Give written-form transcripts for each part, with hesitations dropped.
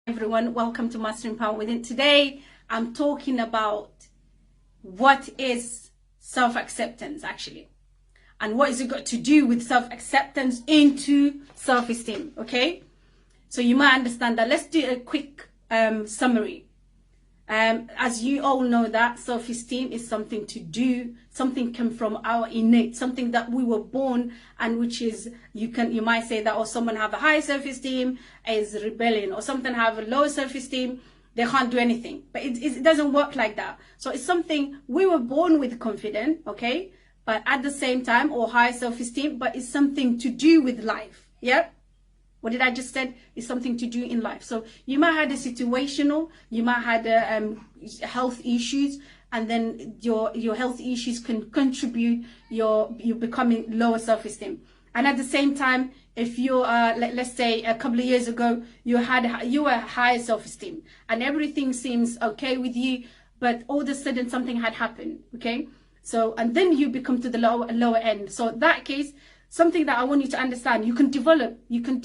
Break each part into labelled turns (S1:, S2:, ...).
S1: Everyone, welcome to Mastering Power Within. Today I'm talking about what is self-acceptance actually, and what is it got to do with self-acceptance into self-esteem. Okay, so you might understand that. Let's do a quick summary. As you all know, that self-esteem is something to do, something comes from our innate, something that we were born, and which is, you might say that, or someone have a high self-esteem is rebellion, or something have a low self-esteem, they can't do anything. But it doesn't work like that. So it's something we were born with confident, okay, but at the same time, or high self-esteem, but it's something to do with life. Yeah. What did I just said? Is something to do in life. So you might have a situational, you might have health issues, and then your health issues can contribute you becoming lower self-esteem. And at the same time, if you let's say a couple of years ago you were high self-esteem and everything seems okay with you, but all of a sudden something had happened. Okay, so and then you become to the lower end. So in that case, something that I want you to understand, you can develop, you can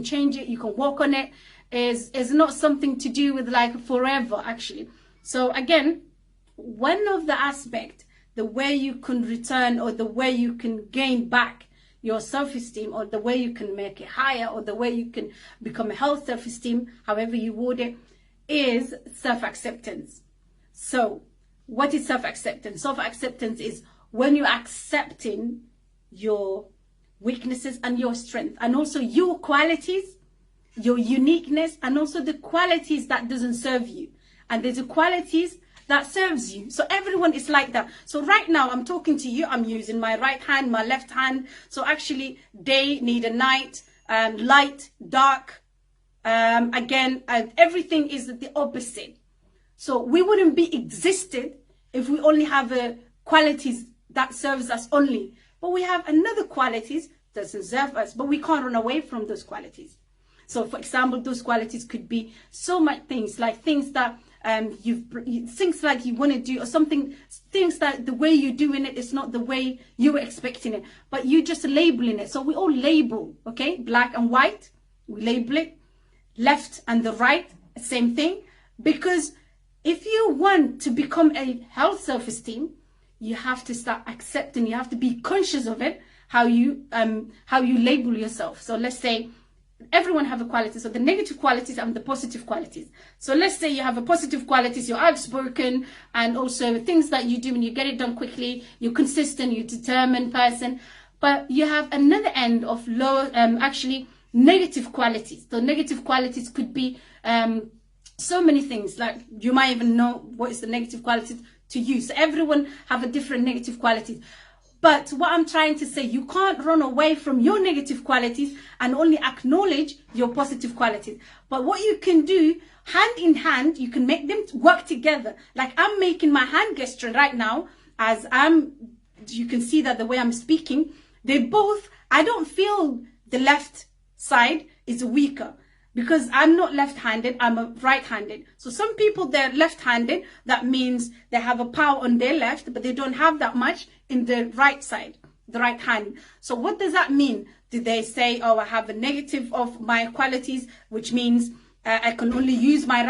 S1: change it, you can work on it. Is not something to do with like forever actually. So again, one of the aspect, the way you can return, or the way you can gain back your self-esteem, or the way you can make it higher, or the way you can become a healthy self-esteem, however you word it, is self-acceptance. So what is self-acceptance? Self-acceptance is when you're accepting your weaknesses and your strength, and also your qualities, your uniqueness, and also the qualities that doesn't serve you, and there's the qualities that serves you. So everyone is like that. So right now I'm talking to you, I'm using my right hand, my left hand. So actually day need a night, light, dark, again, everything is the opposite. So we wouldn't be existed if we only have qualities that serves us only. But we have another qualities that doesn't serve us, but we can't run away from those qualities. So for example, those qualities could be so much things, like things that things like you want to do, or something, things that the way you're doing it is not the way you were expecting it, but you just labeling it. So we all label, okay, black and white, we label it, left and the right, same thing. Because if you want to become a healthy self-esteem, you have to start accepting, you have to be conscious of it, how you label yourself. So let's say everyone have a quality, so the negative qualities and the positive qualities. So let's say you have a positive qualities, you're outspoken, and also things that you do and you get it done quickly, you're consistent, you're determined person. But you have another end of low, actually negative qualities. So negative qualities could be so many things, like you might even know what is the negative qualities to you. So everyone have a different negative qualities. But what I'm trying to say, you can't run away from your negative qualities and only acknowledge your positive qualities. But what you can do, hand in hand, you can make them work together. Like I'm making my hand gesture right now, as you can see that the way I'm speaking, they both, I don't feel the left side is weaker, because I'm not left-handed, I'm a right-handed. So some people, they're left-handed, that means they have a power on their left, but they don't have that much in the right side, the right hand. So what does that mean? Do they say, oh, I have a negative of my qualities, which means I can only use my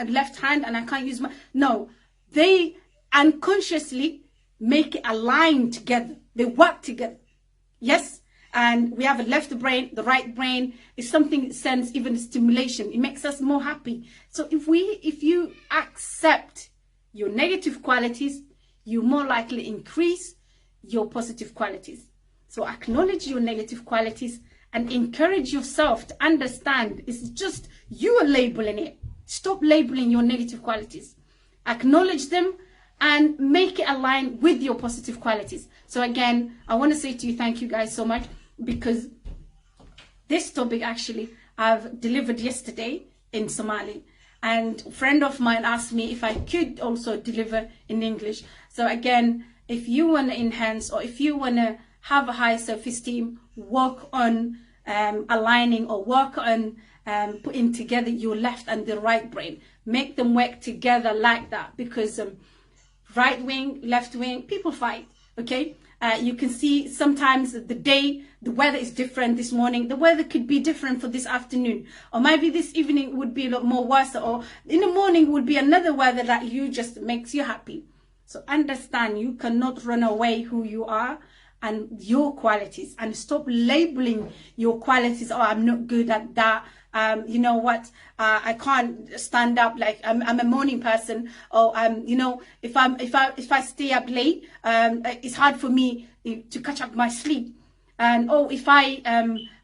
S1: left hand and I can't use my... No, they unconsciously make it align together. They work together. Yes? And we have a left brain, the right brain is something that sends even stimulation. It makes us more happy. So if you accept your negative qualities, you more likely increase your positive qualities. So acknowledge your negative qualities and encourage yourself to understand it's just you are labeling it. Stop labeling your negative qualities. Acknowledge them and make it align with your positive qualities. So again, I want to say to you, thank you guys so much, because this topic actually I've delivered yesterday in Somali, and a friend of mine asked me if I could also deliver in English. So again, if you want to enhance, or if you want to have a high self-esteem, work on aligning, or work on putting together your left and the right brain. Make them work together like that, because right wing, left wing, people fight, okay? You can see sometimes the day, the weather is different this morning. The weather could be different for this afternoon. Or maybe this evening would be a lot more worse. Or in the morning would be another weather that you just makes you happy. So understand you cannot run away who you are and your qualities, and stop labeling your qualities. Oh, I'm not good at that. You know what? I can't stand up. Like I'm a morning person. Or you know, if I stay up late, it's hard for me to catch up my sleep. And oh, if I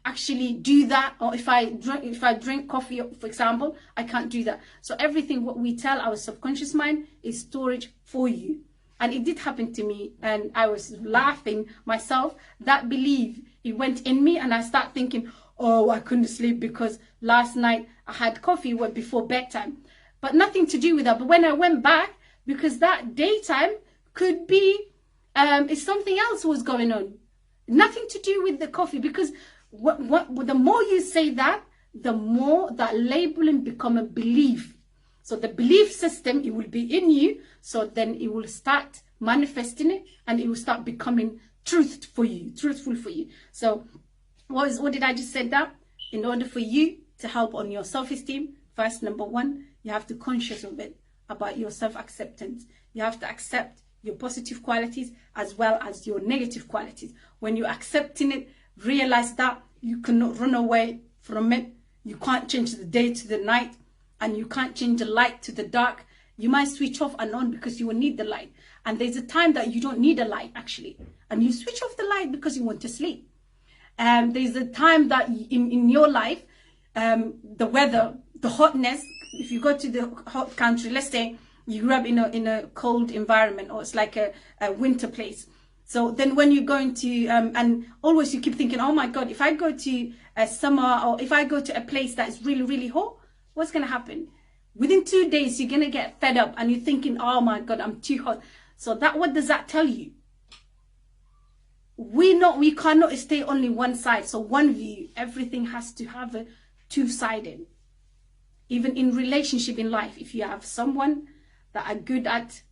S1: actually do that, or if I drink coffee, for example, I can't do that. So everything what we tell our subconscious mind is storage for you. And it did happen to me, and I was laughing myself. That belief, it went in me, and I start thinking, oh, I couldn't sleep because last night I had coffee before bedtime. But nothing to do with that. But when I went back, because that daytime could be, if something else was going on. Nothing to do with the coffee, because the more you say that, the more that labeling become a belief. So the belief system, it will be in you. So then it will start manifesting it, and it will start becoming truthful for you. So what did I just say that? In order for you to help on your self-esteem, first, number one, you have to conscious of it, about your self-acceptance. You have to accept your positive qualities as well as your negative qualities. When you're accepting it, realize that you cannot run away from it. You can't change the day to the night, and you can't change the light to the dark. You might switch off and on because you will need the light. And there's a time that you don't need a light, actually. And you switch off the light because you want to sleep. There's a time that in your life, the weather, the hotness, if you go to the hot country, let's say you grew up in a cold environment, or it's like a winter place. So then when you're going to, and always you keep thinking, oh my God, if I go to a summer, or if I go to a place that is really, really hot, what's going to happen? Within 2 days, you're going to get fed up, and you're thinking, oh my God, I'm too hot. So what does that tell you? We cannot stay only one side. So one view, everything has to have a two-sided. Even in relationship in life, if you have someone that are good at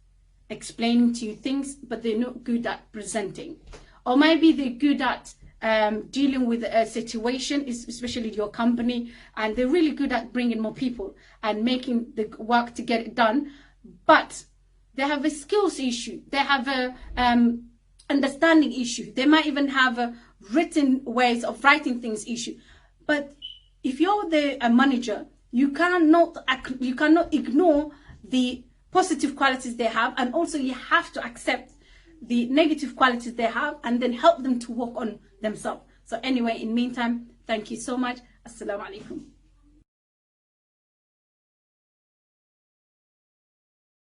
S1: explaining to you things, but they're not good at presenting, or maybe they're good at dealing with a situation, especially your company, and they're really good at bringing more people and making the work to get it done, but they have a skills issue, they have a understanding issue, they might even have a written ways of writing things issue. But if you're the manager, you cannot ignore the positive qualities they have, and also you have to accept the negative qualities they have, and then help them to work on themselves. So anyway, in the meantime, thank you so much. Assalamu alaikum.